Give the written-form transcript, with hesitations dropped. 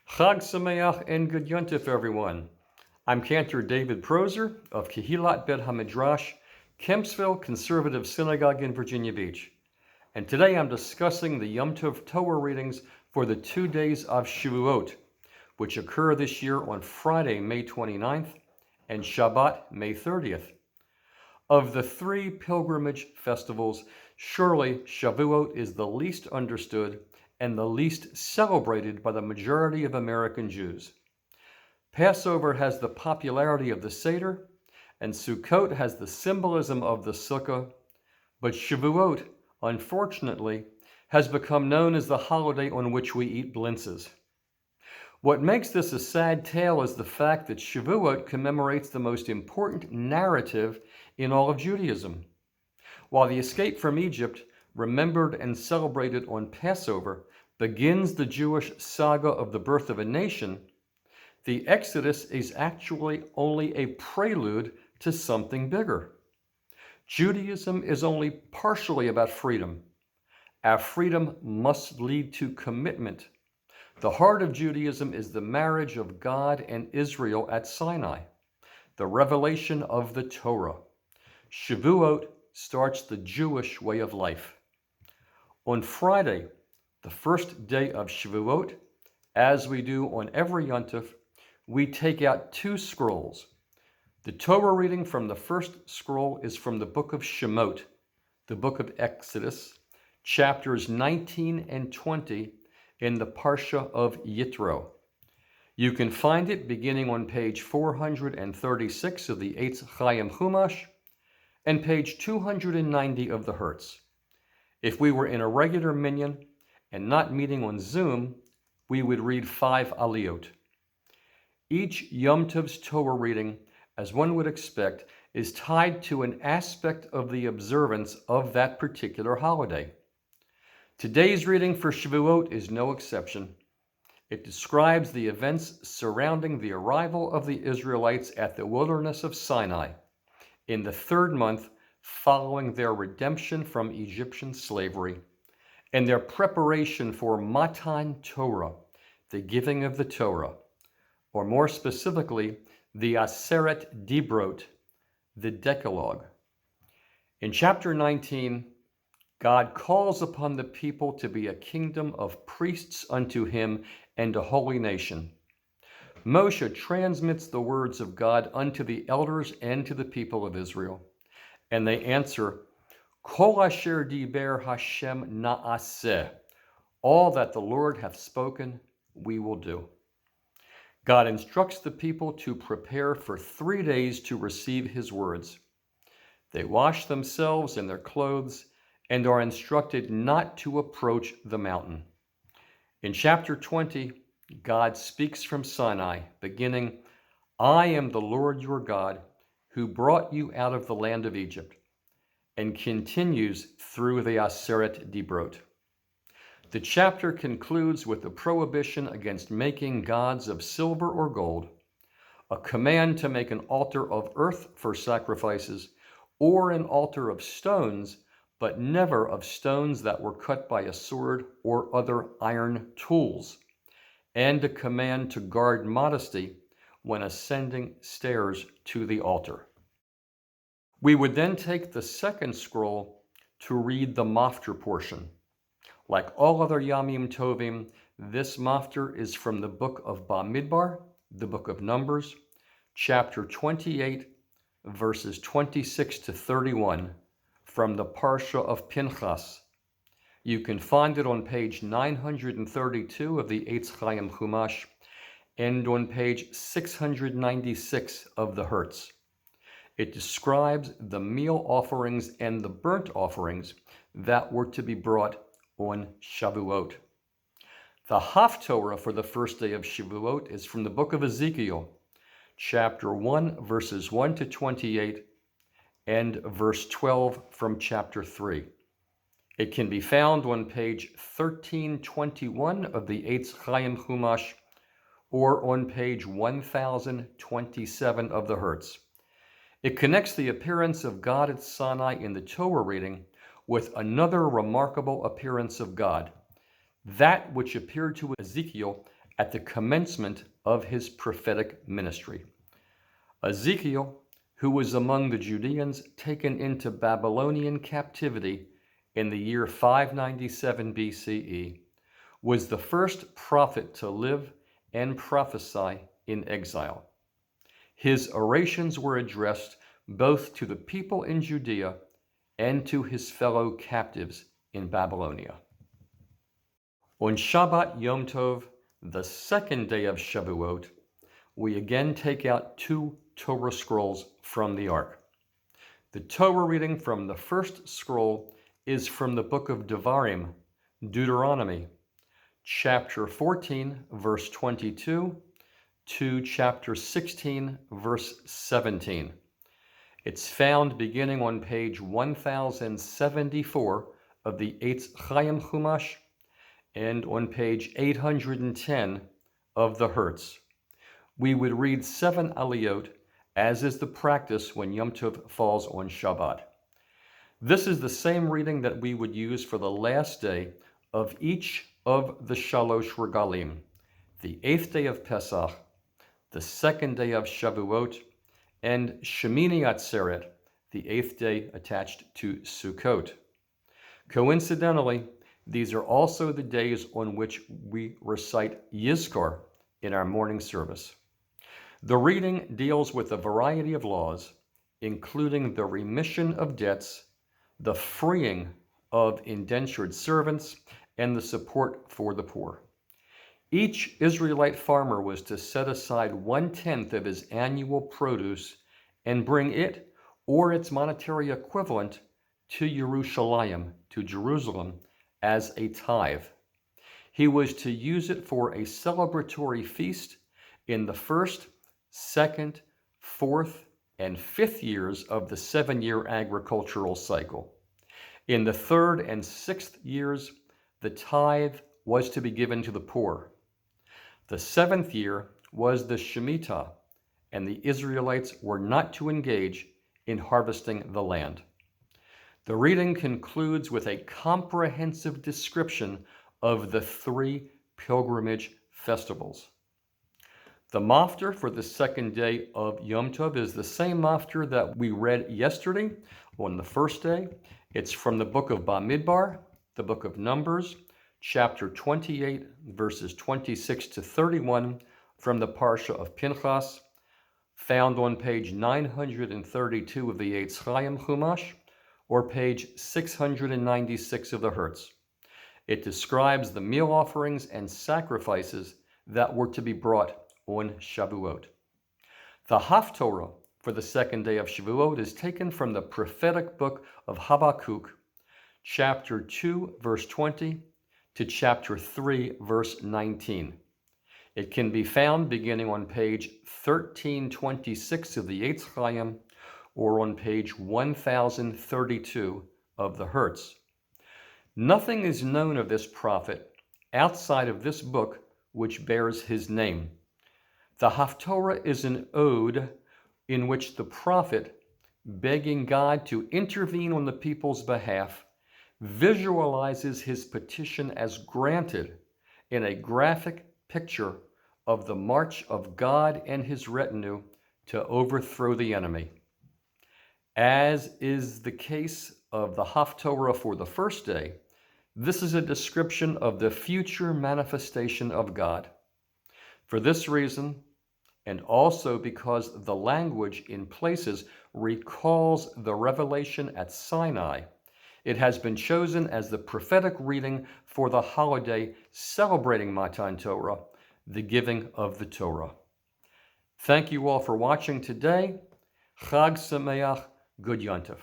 Chag Sameach and Good Yontif, everyone. I'm Cantor David Prozer of Kehilat Bet HaMidrash, Kempsville Conservative Synagogue in Virginia Beach. And today I'm discussing the Yom Tov Torah readings for the 2 days of Shavuot, which occur this year on Friday, May 29th, and Shabbat, May 30th. Of the three pilgrimage festivals, surely Shavuot is the least understood and the least celebrated by the majority of American Jews. Passover has the popularity of the Seder, and Sukkot has the symbolism of the Sukkah, but Shavuot, unfortunately, has become known as the holiday on which we eat blintzes. What makes this a sad tale is the fact that Shavuot commemorates the most important narrative in all of Judaism. While the escape from Egypt, remembered and celebrated on Passover, begins the Jewish saga of the birth of a nation, the Exodus is actually only a prelude to something bigger. Judaism is only partially about freedom. Our freedom must lead to commitment. The heart of Judaism is the marriage of God and Israel at Sinai, the revelation of the Torah. Shavuot starts the Jewish way of life. On Friday, the first day of Shavuot, as we do on every Yontif, we take out two scrolls. The Torah reading from the first scroll is from the book of Shemot, the book of Exodus, chapters 19 and 20 in the Parsha of Yitro. You can find it beginning on page 436 of the Eitz Chaim Chumash and page 290 of the Hertz. If we were in a regular minyan and not meeting on Zoom, we would read 5 aliyot. Each Yom Tov's Torah reading, as one would expect, is tied to an aspect of the observance of that particular holiday. Today's reading for Shavuot is no exception. It describes the events surrounding the arrival of the Israelites at the wilderness of Sinai in the third month following their redemption from Egyptian slavery and their preparation for Matan Torah, the giving of the Torah, or more specifically, the Aseret Dibrot, the Decalogue. In chapter 19, God calls upon the people to be a kingdom of priests unto him and a holy nation. Moshe transmits the words of God unto the elders and to the people of Israel, and they answer, Kol asher diber Hashem na'aseh, all that the Lord hath spoken, we will do. God instructs the people to prepare for 3 days to receive his words. They wash themselves and their clothes and are instructed not to approach the mountain. In chapter 20, God speaks from Sinai, beginning, I am the Lord your God, who brought you out of the land of Egypt, and continues through the Aseret Dibrot. The chapter concludes with a prohibition against making gods of silver or gold, a command to make an altar of earth for sacrifices, or an altar of stones, but never of stones that were cut by a sword or other iron tools, and a command to guard modesty when ascending stairs to the altar. We would then take the second scroll to read the Maftir portion. Like all other Yamim Tovim, this Maftir is from the book of Bamidbar, the book of Numbers, chapter 28, verses 26 to 31, from the Parsha of Pinchas. You can find it on page 932 of the Eitz Chaim Chumash and on page 696 of the Hertz. It describes the meal offerings and the burnt offerings that were to be brought on Shavuot. The Haftorah for the first day of Shavuot is from the book of Ezekiel, chapter 1, verses 1 to 28, and verse 12 from chapter 3. It can be found on page 1321 of the Eitz Chaim Chumash or on page 1027 of the Hertz. It connects the appearance of God at Sinai in the Torah reading with another remarkable appearance of God, that which appeared to Ezekiel at the commencement of his prophetic ministry. Ezekiel, who was among the Judeans taken into Babylonian captivity in the year 597 BCE, was the first prophet to live and prophesy in exile. His orations were addressed both to the people in Judea and to his fellow captives in Babylonia. On Shabbat Yom Tov, the second day of Shavuot, we again take out 2 Torah scrolls from the ark. The Torah reading from the first scroll is from the book of Devarim, Deuteronomy, chapter 14, verse 22 to chapter 16, verse 17. It's found beginning on page 1074 of the Eitz Chaim Chumash and on page 810 of the Hertz. We would read 7 aliyot, as is the practice when Yom Tov falls on Shabbat. This is the same reading that we would use for the last day of each of the Shalosh Regalim, the 8th day of Pesach, the 2nd day of Shavuot, and Shemini Atzeret, the 8th day attached to Sukkot. Coincidentally, these are also the days on which we recite Yizkor in our morning service. The reading deals with a variety of laws, including the remission of debts, the freeing of indentured servants, and the support for the poor. Each Israelite farmer was to set aside 1/10 of his annual produce and bring it or its monetary equivalent to Yerushalayim, to Jerusalem, as a tithe. He was to use it for a celebratory feast in the 1st, 2nd, 4th, and 5th years of the 7-year agricultural cycle. In the 3rd and 6th years, the tithe was to be given to the poor. The 7th year was the Shemitah, and the Israelites were not to engage in harvesting the land. The reading concludes with a comprehensive description of the 3 pilgrimage festivals. The mafter for the 2nd day of Yom Tov is the same mafter that we read yesterday on the 1st day. It's from the book of Bamidbar, the book of Numbers, chapter 28, verses 26 to 31, from the Parsha of Pinchas, found on page 932 of the Eitz Chaim Chumash, or page 696 of the Hertz. It describes the meal offerings and sacrifices that were to be brought on Shavuot. The Haftorah for the 2nd day of Shavuot is taken from the prophetic book of Habakkuk, chapter 2, verse 20, to chapter 3, verse 19. It can be found beginning on page 1326 of the Eitz Chaim or on page 1032 of the Hertz. Nothing is known of this prophet outside of this book which bears his name. The Haftorah is an ode in which the prophet, begging God to intervene on the people's behalf, visualizes his petition as granted in a graphic picture of the march of God and his retinue to overthrow the enemy. As is the case of the Haftorah for the 1st day, this is a description of the future manifestation of God. For this reason, and also because the language in places recalls the revelation at Sinai, it has been chosen as the prophetic reading for the holiday celebrating Matan Torah, the giving of the Torah. Thank you all for watching today. Chag Sameach, good Yom Tov.